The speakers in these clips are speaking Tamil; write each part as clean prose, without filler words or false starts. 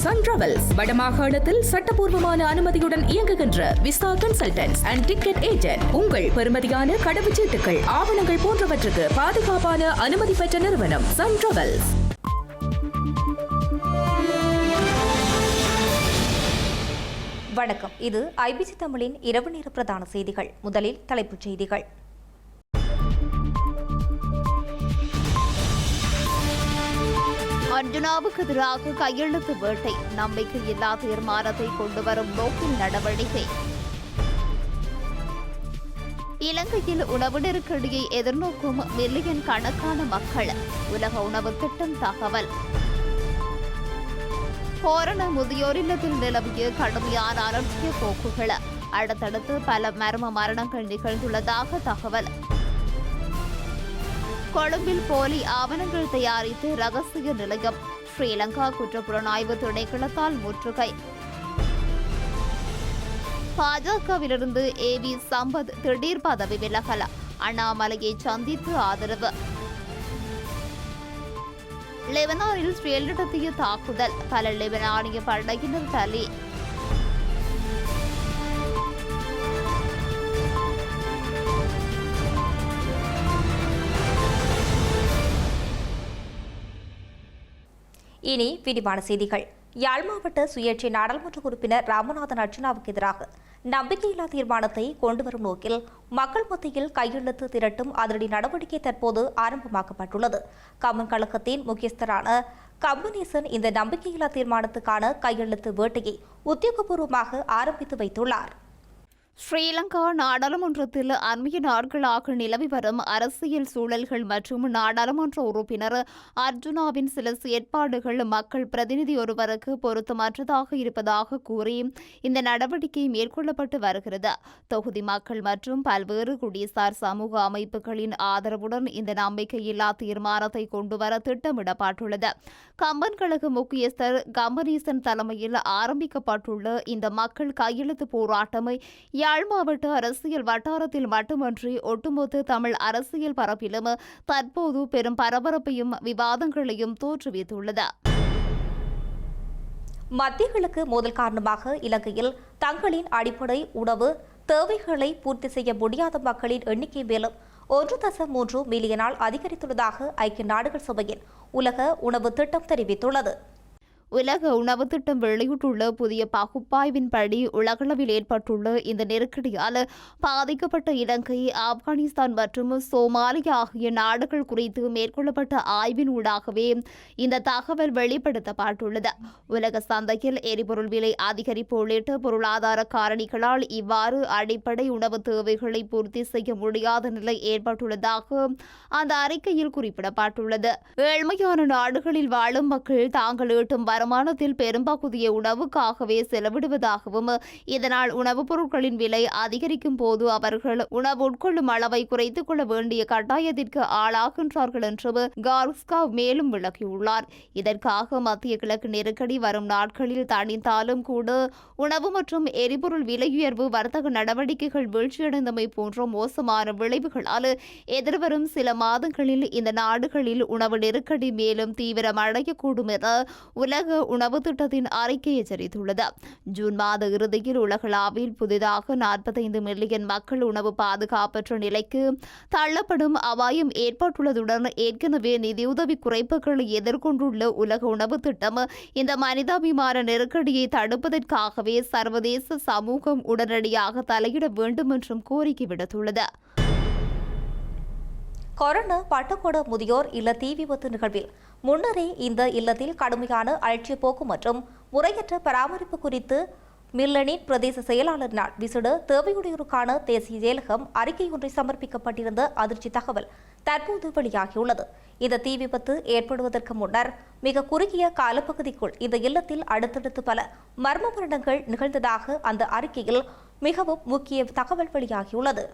சன் டிராவல்ஸ் வடமாகாணத்தில் சட்டபூர்வமான அனுமதியுடன் இயங்குகின்ற visa consultants and ticket agent. உங்கள் பெறுமதியான கடவுச்சீட்டுகள், ஆவணங்கள் போன்றவற்றுக்கு பாதுகாப்பான அனுமதி பெற்ற நிறுவனம் சன் டிராவல்ஸ். வணக்கம். இது ஐபிசி தமிழின் இரவு நேர பிரதான செய்திகள். முதலில் தலைப்புச் செய்திகள். அர்ஜுனாவுக்கு எதிராக கையெழுத்து வேட்டை, நம்பிக்கையில்லா தீர்மானத்தை கொண்டுவரும் நோக்கில் நடவடிக்கை. இலங்கையில் உணவு நெருக்கடியை எதிர்நோக்கும் மில்லியன் கணக்கான மக்கள், உலக உணவு திட்டம் தகவல். கோரண முதியோர் இல்லத்தில் நிலவிய கடுமையான அலட்சிய போக்குகள், அடுத்தடுத்து பல மர்ம மரணங்கள் நிகழ்ந்துள்ளதாக தகவல். கொழும்பில் போலி ஆவணங்கள் தயாரித்து ரகசிய நிலையம், ஸ்ரீலங்கா குற்றப்புலனாய்வு திணைக்களத்தால் முற்றுகை. பாஜகவிலிருந்து ஏவி சம்பத் திடீர் பதவி விலகல், அண்ணாமலையை சந்தித்து ஆதரவு. லெபனானில் இஸ்ரேல் நடத்திய தாக்குதல், பல லெபனானிய படையினர் பலி. இனி விரிவான செய்திகள். யாழ் மாவட்ட சுயேட்சை நாடாளுமன்ற உறுப்பினர் ராமநாதன் அர்ஜுனாவுக்கு எதிராக நம்பிக்கையில்லா தீர்மானத்தை கொண்டுவரும் நோக்கில் மக்கள் மத்தியில் கையெழுத்து திரட்டும் அதிரடி நடவடிக்கை தற்போது ஆரம்பமாக்கப்பட்டுள்ளது. கம்மன் கழகத்தின் முக்கியஸ்தரான கம்பனீசன் இந்த நம்பிக்கையில்லா தீர்மானத்துக்கான கையெழுத்து வேட்டையை உத்தியோகபூர்வமாக ஆரம்பித்து வைத்துள்ளார். ஸ்ரீலங்கா நாடாளுமன்றத்தில் அண்மைய நாட்களாக நிலவி வரும் அரசியல் சூழல்கள் மற்றும் நாடாளுமன்ற உறுப்பினர் அர்ஜுனாவின் சில செயற்பாடுகள் மக்கள் பிரதிநிதி ஒருவருக்கு பொருத்தமற்றதாக இருப்பதாக கூறி இந்த நடவடிக்கை மேற்கொள்ளப்பட்டு வருகிறது. தொகுதி மக்கள் மற்றும் பல்வேறு குடிசார் சமூக அமைப்புகளின் ஆதரவுடன் இந்த நம்பிக்கையில்லா தீர்மானத்தை கொண்டுவர திட்டமிடப்பட்டுள்ளது. கம்பன் கழக முக்கியஸ்தர் கம்பனீசன் தலைமையில் ஆரம்பிக்கப்பட்டுள்ள இந்த மக்கள் கையெழுத்து போராட்டமை யாழ் மாவட்ட அரசியல் வட்டாரத்தில் மட்டுமன்றி ஒட்டுமொத்த தமிழ் அரசியல் பரப்பிலும் தற்போது பெரும் பரபரப்பையும் விவாதங்களையும் தோற்றுவித்துள்ளது. மத்திய கிழக்கு மோதல் காரணமாக இலங்கையில் தங்களின் அடிப்படை உணவு தேவைகளை பூர்த்தி செய்ய முடியாத மக்களின் எண்ணிக்கை மேலும் 1.3 மில்லியனால் அதிகரித்துள்ளதாக ஐக்கிய நாடுகள் சபையின் உலக உணவு திட்டம் தெரிவித்துள்ளது. உலக உணவு திட்டம் வெளியிட்டுள்ள புதிய பகுப்பாய்வின்படி உலகளவில் ஏற்பட்டுள்ள இந்த நெருக்கடியால் பாதிக்கப்பட்ட இலங்கை, ஆப்கானிஸ்தான் மற்றும் சோமாலியா ஆகிய நாடுகள் குறித்து மேற்கொள்ளப்பட்ட ஆய்வின் ஊடாகவே இந்த தகவல் வெளிப்படுத்தப்பட்டுள்ளது. உலக சந்தையில் எரிபொருள் விலை அதிகரிப்பு உள்ளிட்ட பொருளாதார காரணிகளால் இவ்வாறு அடிப்படை உணவு தேவைகளை பூர்த்தி செய்ய முடியாத நிலை ஏற்பட்டுள்ளதாக அந்த அறிக்கையில் குறிப்பிடப்பட்டுள்ளது. ஏழ்மையான நாடுகளில் வாழும் மக்கள் தாங்கள் ஈட்டும் வருமானத்தில் பெரும்பகுதியை உணவுக்காகவே செலவிடுவதாகவும், இதனால் உணவுப் பொருட்களின் விலை அதிகரிக்கும் போது அவர்கள் உணவு உட்கொள்ளும் அளவை குறைத்துக் கொள்ள வேண்டிய கட்டாயத்திற்கு ஆளாகின்றார்கள் என்றும் கார்ஸ்காவ் மேலும் விளக்கியுள்ளார். இதற்காக மத்திய கிழக்கு நெருக்கடி வரும் நாட்களில் தணிந்தாலும் கூட உணவு மற்றும் எரிபொருள் விலையுயர்வு, வர்த்தக நடவடிக்கைகள் வீழ்ச்சியடைந்தமை போன்ற மோசமான விளைவுகளால் எதிர்வரும் சில மாதங்களில் இந்த நாடுகளில் உணவு நெருக்கடி மேலும் தீவிரமடையக்கூடும் என உலக உணவு திட்டத்தின் அறிக்கை எச்சரித்துள்ளது. ஜூன் மாத இறுதியில் உலகளாவில் புதிதாக 45 மில்லியன் மக்கள் உணவு பாதுகாப்பற்ற நிலைக்கு தள்ளப்படும் அபாயம் ஏற்பட்டுள்ளதுடன் ஏற்கனவே நிதியுதவி குறைப்புகளை எதிர்கொண்டுள்ள உலக உணவு திட்டம் இந்த மனிதாபிமான நெருக்கடியை தடுப்பதற்காகவே சர்வதேச சமூகம் உடனடியாக தலையிட வேண்டும் என்றும் கோரிக்கை விடுத்துள்ளது. கொரோனா பட்டுக்கோட முதியோர் இல்ல தீ விபத்து நிகழ்வில் முன்னரே இந்த இல்லத்தில் கடுமையான அலட்சிய போக்கு மற்றும் முறையற்ற பராமரிப்பு குறித்து மில்லனின் பிரதேச செயலாளரினால் விசேட தேவையுடையோருக்கான தேசிய செயலகம் அறிக்கை ஒன்றை சமர்ப்பிக்கப்பட்டிருந்த அதிர்ச்சி தகவல் தற்போது வெளியாகியுள்ளது. இந்த தீ விபத்து ஏற்படுவதற்கு முன்னர் மிக குறுகிய காலப்பகுதிக்குள் இந்த இல்லத்தில் அடுத்தடுத்து பல மர்ம மரணங்கள் நிகழ்ந்ததாக அந்த அறிக்கையில் மிகவும் முக்கிய தகவல் வெளியாகியுள்ளது.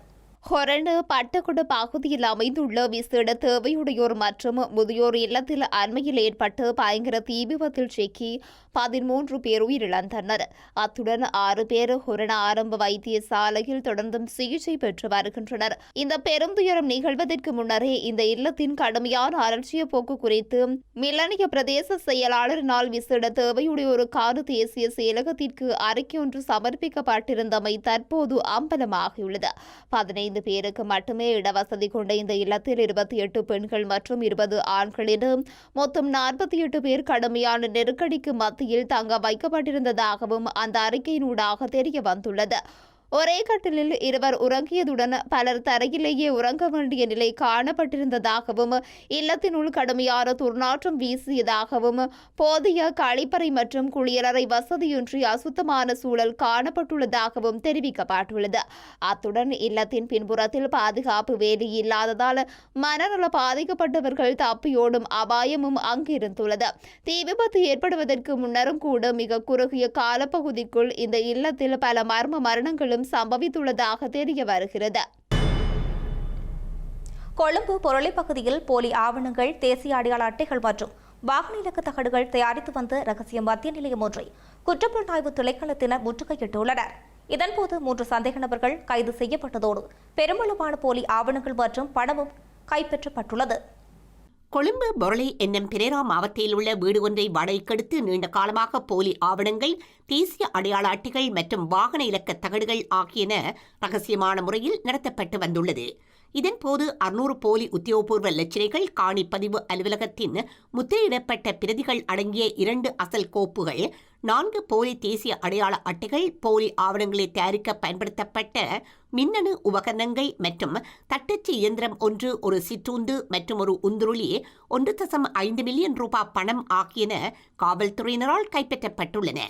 ஹொரண பட்டகுட பகுதியில் அமைந்துள்ள விசேட தேவையுடையோர் மற்றும் முதியோர் இல்லத்தில் அண்மையில் ஏற்பட்ட பயங்கர தீ விபத்தில் சிக்கி 13 பேர் உயிரிழந்தனர். அத்துடன் 6 பேர் ஹொரண ஆரம்ப வைத்தியசாலையில் தொடர்ந்தும் சிகிச்சை பெற்று வருகின்றனர். இந்த பெரும் துயரம் நிகழ்வதற்கு முன்னரே இந்த இல்லத்தின் கடுமையான அலட்சிய போக்கு குறித்து மில்லனிய பிரதேச செயலாளரினால் விசேட தேவையுடையோருக்கான தேசிய செயலகத்திற்கு அறிக்கை ஒன்று சமர்ப்பிக்கப்பட்டிருந்தமை தற்போது அம்பலமாகியுள்ளது. 15 பேருக்கு மட்டுமே இடவசதி கொண்ட இந்த இல்லத்தில் 28 பெண்கள் மற்றும் 20 ஆண்கள் என மொத்தம் 48 பேர் கடுமையான நெருக்கடிக்கு மத்தியில் தங்க வைக்கப்பட்டிருந்ததாகவும் அந்த அறிக்கையினூடாக தெரிய வந்துள்ளது. ஒரே கட்டிலில் இருவர் உறங்கியதுடன் பலர் தரையிலேயே உறங்க வேண்டிய நிலை காணப்பட்டிருந்ததாகவும் இல்லத்தினுள் கடுமையான துர்நாற்றம் வீசியதாகவும் போதிய கழிப்பறை மற்றும் குளியலறை வசதியின்றி அசுத்தமான சூழல் காணப்பட்டுள்ளதாகவும் தெரிவிக்கப்பட்டுள்ளது. அத்துடன் இல்லத்தின் பின்புறத்தில் பாதுகாப்பு வேலி இல்லாததால் மனநல பாதிக்கப்பட்டவர்கள் தப்பியோடும் அபாயமும் அங்கிருந்துள்ளது. தீ விபத்து ஏற்படுவதற்கு முன்னரும் கூட மிக குறுகிய காலப்பகுதிக்குள் இந்த இல்லத்தில் பல மர்ம மரணங்களும் சம்பவித்துள்ளதாக தெரிய வருகிறது. கொழும்பு பொருளை பகுதியில் போலி ஆவணங்கள், தேசிய அடையாள அட்டைகள் மற்றும் வாகன இலக்கு தகடுகள் தயாரித்து வந்த ரகசிய மத்திய நிலையம் ஒன்றை குற்றப்புலனாய்வு திணைக்களத்தினர் முற்றுகையிட்டுள்ளனர். இதன்போது 3 சந்தேக நபர்கள் கைது செய்யப்பட்டதோடு பெருமளவான போலி ஆவணங்கள் மற்றும் பணமும் கைப்பற்றப்பட்டுள்ளது. கொழும்பு பொருளை என்னும் பிரேரா மாவட்டத்தில் உள்ள வீடு ஒன்றை வாடகைக்கெடுத்து நீண்ட காலமாக போலி ஆவணங்கள், தேசிய அடையாள அட்டைகள் மற்றும் வாகன இலக்க தகடுகள் ஆகியன ரகசியமான முறையில் நடத்தப்பட்டு வந்துள்ளது. இதன்போது 600 போலி உத்தியோகபூர்வ இலச்சினைகள், காணிப்பதிவு அலுவலகத்தின் முத்திரையிடப்பட்ட பிரதிகள் அடங்கிய 2 அசல் கோப்புகள், 4 போலி தேசிய அடையாள அட்டைகள், போலி ஆவணங்களை தயாரிக்க பயன்படுத்தப்பட்ட மின்னணு உபகரணங்கள் மற்றும் தட்டச்சு இயந்திரம் ஒன்று, ஒரு சிற்றுந்து மற்றும் ஒரு உந்துருளி, 1.5 மில்லியன் ரூபாய் பணம் ஆகியன காவல்துறையினரால் கைப்பற்றப்பட்டுள்ளன.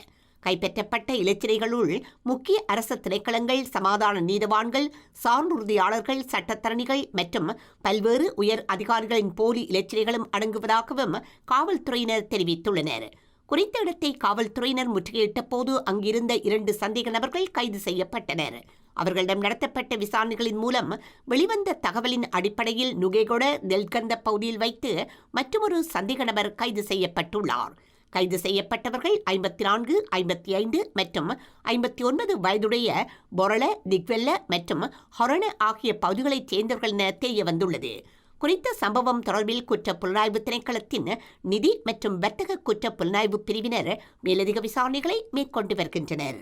கைப்பற்றப்பட்ட இலச்சினைகளுள் முக்கிய அரசு திணைக்களங்கள், சமாதான நீதவான்கள், சான்றுறுதியாளர்கள், சட்டத்தரணிகள் மற்றும் பல்வேறு உயர் அதிகாரிகளின் போலி இலச்சினைகளும் அடங்குவதாகவும் காவல்துறையினர் தெரிவித்துள்ளனர். குறித்த இடத்தை காவல்துறையினர் முற்றுகையிட்ட போது அங்கிருந்த 2 சந்தேக நபர்கள் கைது செய்யப்பட்டனர். அவர்களிடம் நடத்தப்பட்ட விசாரணைகளின் மூலம் வெளிவந்த தகவலின் அடிப்படையில் நுகேகொட நெல்கந்த பகுதியில் வைத்து மற்றொரு சந்தேக நபர் கைது செய்யப்பட்டுள்ளார். கைது செய்யப்பட்டவர்கள் 54, 55 மற்றும் 59 வயதுடைய பொரள, திக்வெல்ல மற்றும் ஹொரண ஆகிய பகுதிகளைச் சேர்ந்தவர்கள் என தெரிய வந்துள்ளது. குறித்த சம்பவம் தொடர்பில் குற்ற புலனாய்வு திணைக்களத்தின் நிதி மற்றும் வர்த்தக குற்ற புலனாய்வு பிரிவினர் மேலதிக விசாரணைகளை மேற்கொண்டு வருகின்றனர்.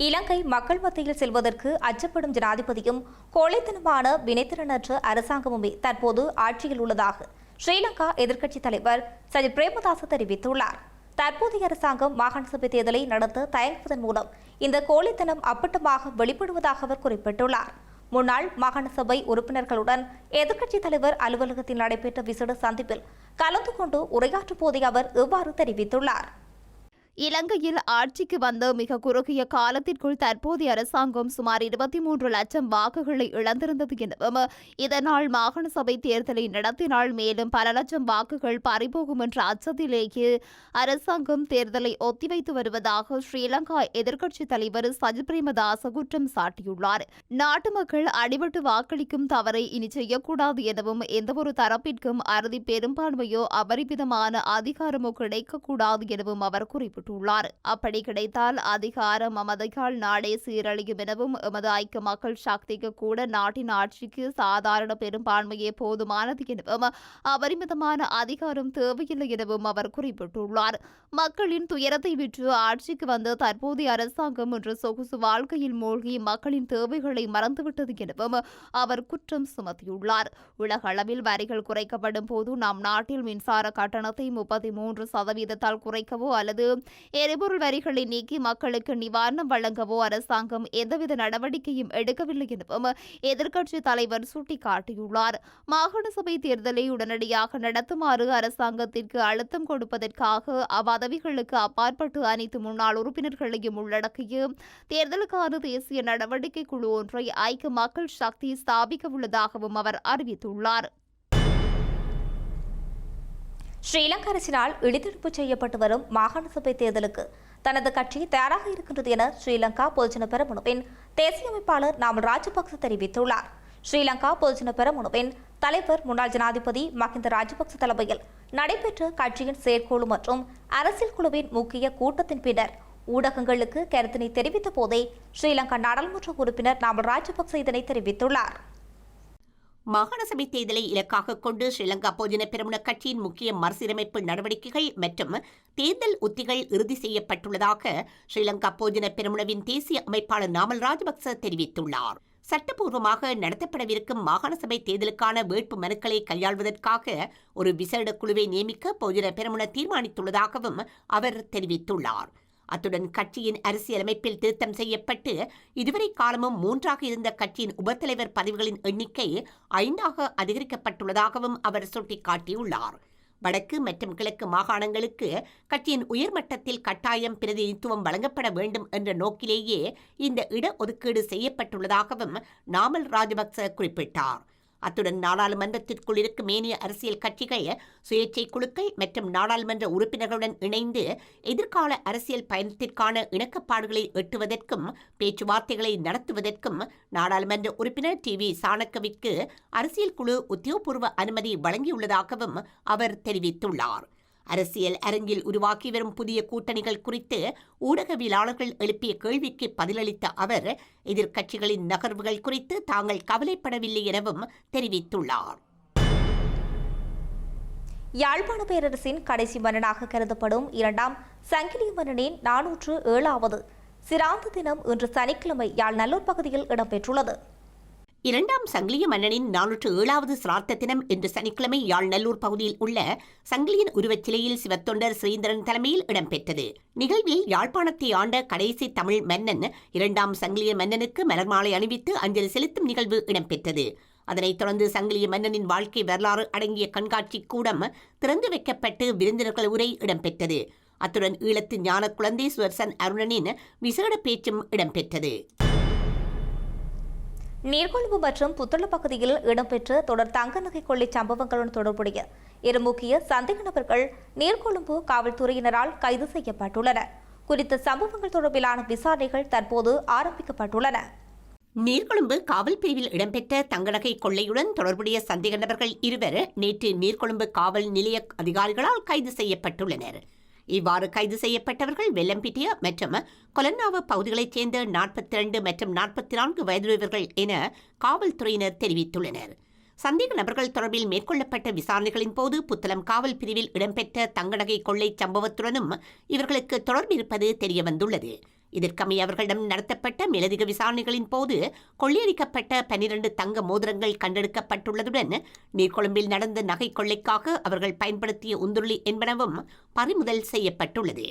இலங்கை மக்கள் மத்தியில் செல்வதற்கு அச்சப்படும் ஜனாதிபதியும் கோழைத்தனமான வினைத்திறனற்ற அரசாங்கமுமே தற்போது ஆட்சியில் உள்ளதாக ஸ்ரீலங்கா எதிர்க்கட்சித் தலைவர் சஜித் பிரேமதாச தெரிவித்துள்ளார். தற்போதைய அரசாங்கம் மாகாண சபை தேர்தலை நடத்த தயங்குவதன் மூலம் இந்த கோழைத்தனம் அப்பட்டமாக வெளிப்படுவதாக அவர் குறிப்பிட்டுள்ளார். முன்னாள் மாகாண சபை உறுப்பினர்களுடன் எதிர்க்கட்சித் தலைவர் அலுவலகத்தில் நடைபெற்ற விசேட சந்திப்பில் கலந்து கொண்டு உரையாற்றும் போதே அவர் இவ்வாறு தெரிவித்துள்ளார். இலங்கையில் ஆட்சிக்கு வந்த மிக குறுகிய காலத்திற்குள் தற்போதைய அரசாங்கம் சுமார் 23 லட்சம் வாக்குகளை இழந்திருந்தது எனவும் இதனால் மாகாண சபை தேர்தலை நடத்தினால் மேலும் பல லட்சம் வாக்குகள் பறிபோகும் என்ற அச்சத்திலேயே அரசாங்கம் தேர்தலை ஒத்திவைத்து வருவதாக ஸ்ரீலங்கா எதிர்க்கட்சித் தலைவர் சஜித் பிரேமதாச குற்றம் சாட்டியுள்ளார். நாட்டு மக்கள் அடிபட்டு வாக்களிக்கும் தவறை இனி செய்யக்கூடாது எனவும் எந்தவொரு தரப்பிற்கும் அறுதி பெரும்பான்மையோ அபரிமிதமான அதிகாரமோ கிடைக்கக்கூடாது எனவும் அவர் குறிப்பிட்டார். அப்படி கிடைத்தால் அதிகாரம் மமதையால் நாடே சீரழியும் எனவும் எமது ஐக்கிய மக்கள் சக்திக்கு கூட நாட்டின் ஆட்சிக்கு சாதாரண பெரும்பான்மையே போதுமானது எனவும் அபரிமிதமான அதிகாரம் தேவையில்லை எனவும் அவர் குறிப்பிட்டுள்ளார். மக்களின் துயரத்தை விற்று ஆட்சிக்கு வந்த தற்போதைய அரசாங்கம் இன்று சொகுசு வாழ்க்கையில் மூழ்கி மக்களின் தேவைகளை மறந்துவிட்டது எனவும் அவர் குற்றம் சுமத்தியுள்ளார். உலக அளவில் வரிகள் குறைக்கப்படும் போது நம் நாட்டில் மின்சார கட்டணத்தை 33% குறைக்கவோ அல்லது எரிபொருள் வரிகளை நீக்கி மக்களுக்கு நிவாரணம் வழங்கவோ அரசாங்கம் எந்தவித நடவடிக்கையும் எடுக்கவில்லை எனவும் எதிர்க்கட்சித் தலைவர் சுட்டிக்காட்டியுள்ளார். மாகாண சபை தேர்தலை உடனடியாக நடத்துமாறு அரசாங்கத்திற்கு அழுத்தம் கொடுப்பதற்காக அவ்வதவிகளுக்கு அப்பாற்பட்டு அனைத்து முன்னாள் உறுப்பினர்களையும் உள்ளடக்கிய தேர்தலுக்கான தேசிய நடவடிக்கை குழு ஒன்றை ஐக்கிய மக்கள் சக்தி ஸ்தாபிக்க உள்ளதாகவும் அவர் அறிவித்துள்ளார். ஸ்ரீலங்கா அரசினால் இடித்தடுப்பு செய்யப்பட்டு வரும் மாகாண சபை தேர்தலுக்கு தனது கட்சி தயாராக இருக்கின்றது என ஸ்ரீலங்கா பொதுஜன பெரமுனவின் தேசிய அமைப்பாளர் நாமல் ராஜபக்ச தெரிவித்துள்ளார். ஸ்ரீலங்கா பொதுஜன பெரமுனவின் தலைவர் முன்னாள் ஜனாதிபதி மஹிந்த ராஜபக்ச தலைமையில் நடைபெற்ற கட்சியின் செயற்குழு மற்றும் அரசியல் குழுவின் முக்கிய கூட்டத்தின் பின்னர் ஊடகங்களுக்கு கருத்தினை தெரிவித்த போதே ஸ்ரீலங்கா நாடாளுமன்ற உறுப்பினர் நாமல் ராஜபக்ச இதனை தெரிவித்துள்ளார். மாகாண சபை தேர்தலை இலக்காக கொண்டு ஸ்ரீலங்கா பொதுஜன பெரமுன கட்சியின் முக்கிய மறுசீரமைப்பு நடவடிக்கைகள் மற்றும் தேர்தல் உத்திகள் இறுதி செய்யப்பட்டுள்ளதாக ஸ்ரீலங்கா பொதுஜன பெரமுனவின் தேசிய அமைப்பாளர் நாமல் ராஜபக்ச தெரிவித்துள்ளார். சட்டப்பூர்வமாக நடத்தப்படவிருக்கும் மாகாண சபை தேர்தலுக்கான வேட்பு மனுக்களை கையாள்வதற்காக ஒரு விசேட குழுவை நியமிக்க பொதுஜன பெரமுன தீர்மானித்துள்ளதாகவும் அவர் தெரிவித்துள்ளார். அத்துடன் கட்சியின் அரசியலமைப்பில் திருத்தம் செய்யப்பட்டு இதுவரை காலமும் 3ஆக இருந்த கட்சியின் உபத்தலைவர் பதவிகளின் எண்ணிக்கை 5ஆக அதிகரிக்கப்பட்டுள்ளதாகவும் அவர் சுட்டிக்காட்டியுள்ளார். வடக்கு மற்றும் கிழக்கு மாகாணங்களுக்கு கட்சியின் உயர்மட்டத்தில் கட்டாயம் பிரதிநிதித்துவம் வழங்கப்பட வேண்டும் என்ற நோக்கிலேயே இந்த இடஒதுக்கீடு செய்யப்பட்டுள்ளதாகவும் நாமல் ராஜபக்ச குறிப்பிட்டார். அத்துடன் நாடாளுமன்றத்திற்குள் இருக்கும் ஏனைய அரசியல் கட்சிகள் சுயேட்சை குழுக்கள் மற்றும் நாடாளுமன்ற உறுப்பினர்களுடன் இணைந்து எதிர்கால அரசியல் பயணத்திற்கான இணக்கப்பாடுகளை எட்டுவதற்கும் பேச்சுவார்த்தைகளை நடத்துவதற்கும் நாடாளுமன்ற உறுப்பினர் TV சாணக்கவிற்கு அரசியல் குழு உத்தியோகபூர்வ அனுமதி வழங்கியுள்ளதாகவும் அவர் தெரிவித்துள்ளார். அரசியல் அரங்கில் உருவாக்கி வரும் புதிய கூட்டணிகள் குறித்து ஊடகவியலாளர்கள் எழுப்பிய கேள்விக்கு பதிலளித்த அவர் எதிர்க்கட்சிகளின் நகர்வுகள் குறித்து தாங்கள் கவலைப்படவில்லை எனவும் தெரிவித்துள்ளார். யாழ்ப்பாண பேரரசின் கடைசி மன்னனாக கருதப்படும் 2ஆம் சங்கிலிய மன்னனின் 407வது சிராந்த தினம் இன்று சனிக்கிழமை யாழ் நல்லூர் பகுதியில் இடம்பெற்றுள்ளது. 2ஆம் சங்கிலிய மன்னனின் 407வது சிரார்த்த தினம் இன்று சனிக்கிழமை யாழ் நல்லூர் பகுதியில் உள்ள சங்கிலியன் உருவச்சிலையில் சிவத்தொண்டர் ஸ்ரீதரன் தலைமையில் இடம்பெற்றது. நிகழ்வில் யாழ்ப்பாணத்தை ஆண்ட கடைசி தமிழ் மன்னன் 2ஆம் சங்கிலிய மன்னனுக்கு மலர்மாலை அணிவித்து அஞ்சலி செலுத்தும் நிகழ்வு இடம்பெற்றது. அதனைத் தொடர்ந்து சங்கிலிய மன்னனின் வாழ்க்கை வரலாறு அடங்கிய கண்காட்சி கூடம் திறந்து வைக்கப்பட்டு விருந்தினர்கள் உரை இடம்பெற்றது. அத்துடன் ஈழத்து ஞான குழந்தை சுவர்சன் அருணனின் விசேட பேச்சும் இடம்பெற்றது. நீர்கொழும்பு மற்றும் புத்தள பகுதியில் இடம்பெற்ற தொடர் தங்க நகை கொள்ளை சம்பவங்களுடன் தொடர்புடைய 2 முக்கிய சந்தேக நபர்கள் நீர்கொழும்பு காவல்துறையினரால் கைது செய்யப்பட்டுள்ளனர். குறித்த சம்பவங்கள் தொடர்பிலான விசாரணைகள் தற்போது ஆரம்பிக்கப்பட்டுள்ளன. நீர்கொழும்பு காவல் பிரிவில் இடம்பெற்ற தங்க நகை கொள்ளையுடன் தொடர்புடைய சந்தேக நபர்கள் 2 நேற்று நீர்கொழும்பு காவல் நிலைய அதிகாரிகளால் கைது செய்யப்பட்டுள்ளனர். இவ்வாறு கைது செய்யப்பட்டவர்கள் வெள்ளம்பிட்டிய மற்றும் கொலன்னாவ பகுதிகளைச் சேர்ந்த 42 மற்றும் 44 வயதுடையவர்கள் என காவல்துறையினர் தெரிவித்துள்ளனர். சந்தேக நபர்கள் தொடர்பில் மேற்கொள்ளப்பட்ட விசாரணைகளின் போது புத்தளம் காவல் பிரிவில் இடம்பெற்ற தங்கநகை கொள்ளை சம்பவத்துடனும் இவர்களுக்கு தொடர்பு இருப்பது தெரியவந்துள்ளது. இதற்கமைய அவர்களிடம் நடத்தப்பட்ட மேலதிக விசாரணைகளின் போது கொள்ளையடிக்கப்பட்ட 12 தங்க மோதிரங்கள் கண்டெடுக்கப்பட்டுள்ளதுடன் நீர்கொழும்பில் நடந்த நகை கொள்ளைக்காக அவர்கள் பயன்படுத்திய உந்துருளி என்பனவும் பறிமுதல் செய்யப்பட்டுள்ளது.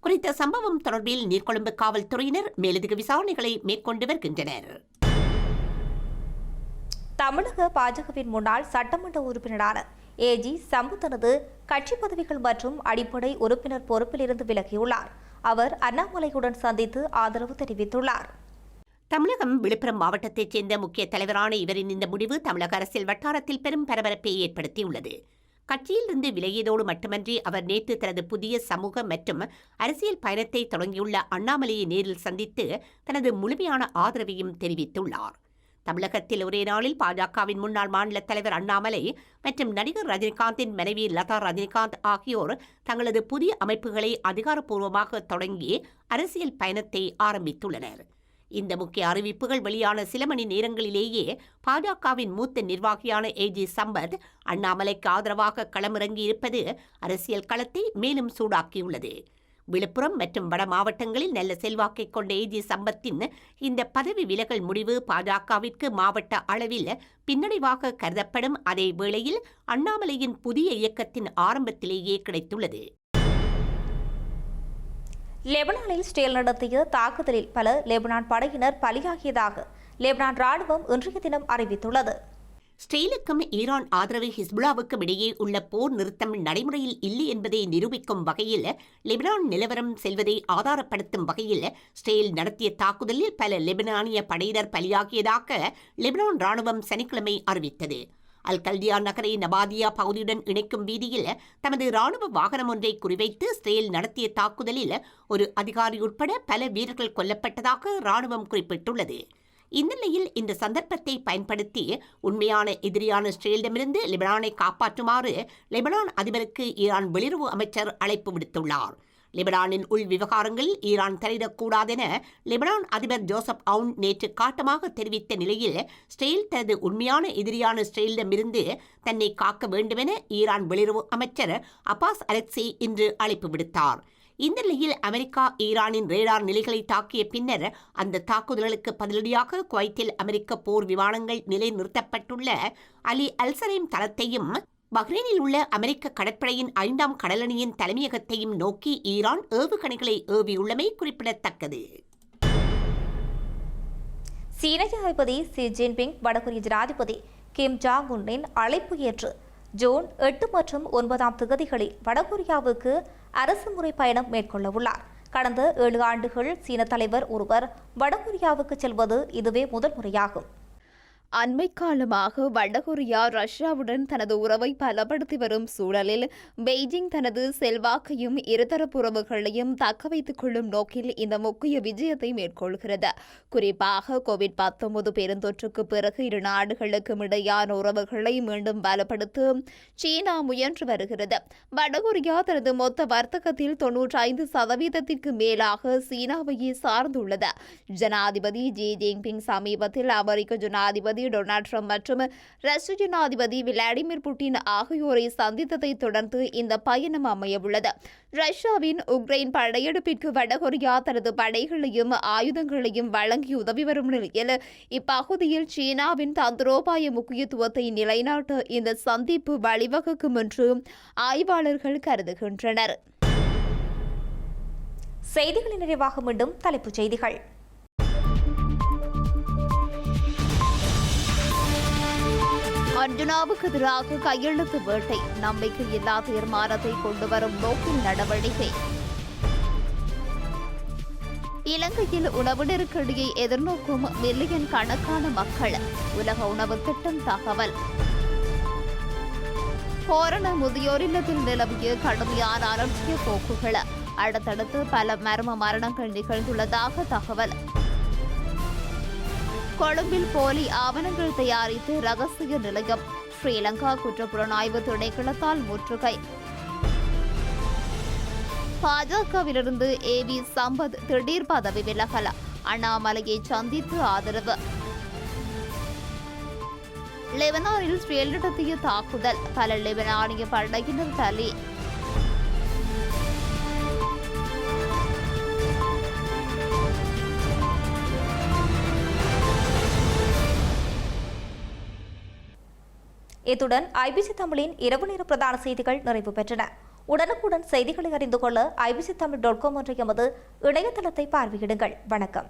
குறித்த சம்பவம் தொடர்பில் நீர்கொழும்பு காவல்துறையினர் மேலதிக விசாரணைகளை மேற்கொண்டு வருகின்றனர். தமிழக பாஜகவின் முன்னாள் சட்டமன்ற உறுப்பினரான AG சம்பு தனது கட்சி பதவிகள் மற்றும் அடிப்படை உறுப்பினர் பொறுப்பில் இருந்து விலகியுள்ளார். அவர் அண்ணாமலையுடன் சந்தித்து ஆதரவு தெரிவித்துள்ளார். தமிழகம் விழுப்புரம் மாவட்டத்தைச் சேர்ந்த முக்கிய தலைவரான இவரின் இந்த முடிவு தமிழக அரசியல் வட்டாரத்தில் பெரும் பரபரப்பை ஏற்படுத்தியுள்ளது. கட்சியிலிருந்து விலகியதோடு மட்டுமன்றி அவர் நேற்று தனது புதிய சமூக மற்றும் அரசியல் பயணத்தை தொடங்கியுள்ள அண்ணாமலையை நேரில் சந்தித்து தனது முழுமையான ஆதரவையும் தெரிவித்துள்ளார். தமிழகத்தில் ஒரே நாளில் பாஜகவின் முன்னாள் மாநில தலைவர் அண்ணாமலை மற்றும் நடிகர் ரஜினிகாந்தின் மனைவி லதா ரஜினிகாந்த் ஆகியோர் தங்களது புதிய அமைப்புகளை அதிகாரப்பூர்வமாக தொடங்கி அரசியல் பயணத்தை ஆரம்பித்துள்ளனர். இந்த முக்கிய அறிவிப்புகள் வெளியான சில மணி நேரங்களிலேயே பாஜகவின் மூத்த நிர்வாகியான AG சம்பத் அண்ணாமலைக்கு ஆதரவாக களமிறங்கி இருப்பது அரசியல் களத்தை மேலும் சூடாக்கியுள்ளது. விழுப்புரம் மற்றும் வட மாவட்டங்களில் நல்ல செல்வாக்கை கொண்ட AG சம்பத்தின் இந்த பதவி விலகல் முடிவு பாஜகவிற்கு மாவட்ட அளவில் பின்னடைவாக கருதப்படும் அதே வேளையில் அண்ணாமலையின் புதிய இயக்கத்தின் ஆரம்பத்திலேயே கிடைத்துள்ளது. லெபனானில் இஸ்ரேல் நடத்திய தாக்குதலில் பல லெபனான் படையினர் பலியாகியதாக லெபனான் ராணுவம் இன்றைய தினம் அறிவித்துள்ளது. இஸ்ரேலுக்கும் ஈரான் ஆதரவு ஹிஸ்புல்லாவுக்கும் இடையே உள்ள போர் நிறுத்தம் நடைமுறையில் இல்லை என்பதை நிரூபிக்கும் வகையில் லெபனான் நிலவரம் செல்வதை ஆதாரப்படுத்தும் வகையில் இஸ்ரேல் நடத்திய தாக்குதலில் பல லெபனானிய படையினர் பலியாகியதாக லெபனான் ராணுவம் சனிக்கிழமை அறிவித்தது. அல் கல்டியா நகரை நபாதியா பகுதியுடன் இணைக்கும் வீதியில் தமது ராணுவ வாகனம் ஒன்றை குறிவைத்து இஸ்ரேல் நடத்திய தாக்குதலில் ஒரு அதிகாரி உட்பட பல வீரர்கள் கொல்லப்பட்டதாக ராணுவம் குறிப்பிட்டுள்ளது. இந்நிலையில் இந்த சந்தர்ப்பத்தை பயன்படுத்தி உண்மையான எதிரியான இஸ்ரேலிடமிருந்து லெபனானை காப்பாற்றுமாறு லெபனான் அதிபருக்கு ஈரான் வெளியுறவு அமைச்சர் அழைப்பு விடுத்துள்ளார். லெபனானின் உள் விவகாரங்களில் ஈரான் தலையிடக்கூடாதென லெபனான் அதிபர் ஜோசப் அவுன் நேற்று காட்டமாக தெரிவித்த நிலையில் இஸ்ரேல் தனது உண்மையான எதிரியான இஸ்ரேலிடமிருந்து தன்னை காக்க வேண்டுமென ஈரான் வெளியுறவு அமைச்சர் அப்பாஸ் அலெக்சி இன்று அழைப்பு விடுத்தார். இந்த நிலையில் அமெரிக்கா ஈரானின் ரேடார் நிலைகளை தாக்கிய பின்னர் அந்த தாக்குதல்களுக்கு பதிலடியாக குவைத்தில் அமெரிக்க போர் விமானங்கள் நிலைநிறுத்தப்பட்டுள்ள அலி அல்சலேம் தளத்தையும் பஹ்ரைனில் உள்ள அமெரிக்க கடற்படையின் 5ஆம் கடலணியின் தலைமையகத்தையும் நோக்கி ஈரான் ஏவுகணைகளை ஏவியுள்ளமை குறிப்பிடத்தக்கது. சீன ஜனாதிபதி ஷி ஜின்பிங் வடகொரிய ஜனாதிபதி கிம் ஜாங் உன்னின் அழைப்பு ஏற்று ஜூன் 8 மற்றும் 9ஆம் தேதிகளில் வடகொரியாவுக்கு அரசுமுறை பயணம் மேற்கொள்ள உள்ளார். கடந்த 7 ஆண்டுகள் சீன தலைவர் ஒருவர் வடகொரியாவுக்கு செல்வது இதுவே முதல் முறையாகும். அண்மை காலமாக வடகொரியா ரஷ்யாவுடன் தனது உறவை பலப்படுத்தி வரும் சூழலில் பெய்ஜிங் தனது செல்வாக்கையும் இருதரப்பு உறவுகளையும் தக்க வைத்துக் கொள்ளும் நோக்கில் இந்த முக்கிய விஜயத்தை மேற்கொள்கிறது. குறிப்பாக கோவிட்-19 பெருந்தொற்றுக்கு பிறகு இரு நாடுகளுக்கும் இடையான உறவுகளை மீண்டும் பலப்படுத்த சீனா முயன்று வருகிறது. வடகொரியா தனது மொத்த வர்த்தகத்தில் 95% மேலாக சீனாவையே சார்ந்துள்ளது. ஜனாதிபதி ஜி ஜின்பிங் சமீபத்தில் அமெரிக்க ஜனாதிபதி டொனால்ட் ட்ரம்ப் மற்றும் ரஷ்ய ஜனாதிபதி விளாடிமிர் புட்டின் ஆகியோரை சந்தித்ததை தொடர்ந்து இந்த பயணம் அமையவுள்ளது. ரஷ்யாவின் உக்ரைன் படையெடுப்பிற்கு வடகொரியா தனது படைகளையும் ஆயுதங்களையும் வழங்கி உதவி வரும் நிலையில் இப்பகுதியில் சீனாவின் தந்திரோபாய முக்கியத்துவத்தை நிலைநாட்ட இந்த சந்திப்பு வழிவகுக்கும் என்று ஆய்வாளர்கள் கருதுகின்றனர். செய்திகளின் நிறைவாக மீண்டும் தலைப்புச் செய்திகள். அர்ஜுனாவுக்கு எதிராக கையெழுத்து வேட்டை, நம்பிக்கையில்லா தீர்மானத்தை கொண்டுவரும் நோக்கில் நடவடிக்கை. இலங்கையில் உணவு நெருக்கடியை எதிர்நோக்கும் மில்லியன் கணக்கான மக்கள், உலக உணவு திட்டம் தகவல். கோரண முதியோர் இல்லத்தில் நிலவிய கடுமையான அலட்சிய போக்குகள், அடுத்தடுத்து பல மர்ம மரணங்கள் நிகழ்ந்துள்ளதாக தகவல். கொழும்பில் போலி ஆவணங்கள் தயாரித்து ரகசிய நிலையம், ஸ்ரீலங்கா குற்றப்புலனாய்வு திணைக்களத்தால் முற்றுகை. பாஜகவிலிருந்து ஏவி சம்பத் திடீர் பதவி விலகல், அண்ணாமலையை சந்தித்து ஆதரவு. லெபனானில் இஸ்ரேல் நடத்திய தாக்குதல், பல லெபனானிய படையினர் பலி. இத்துடன் ஐபிசி தமிழின் இரவு நேர பிரதான செய்திகள் நிறைவு பெற்றன. உடனுக்குடன் செய்திகளை அறிந்து கொள்ள ibctamil.com என்ற எமது இணையதளத்தை பார்வையிடுங்கள். வணக்கம்.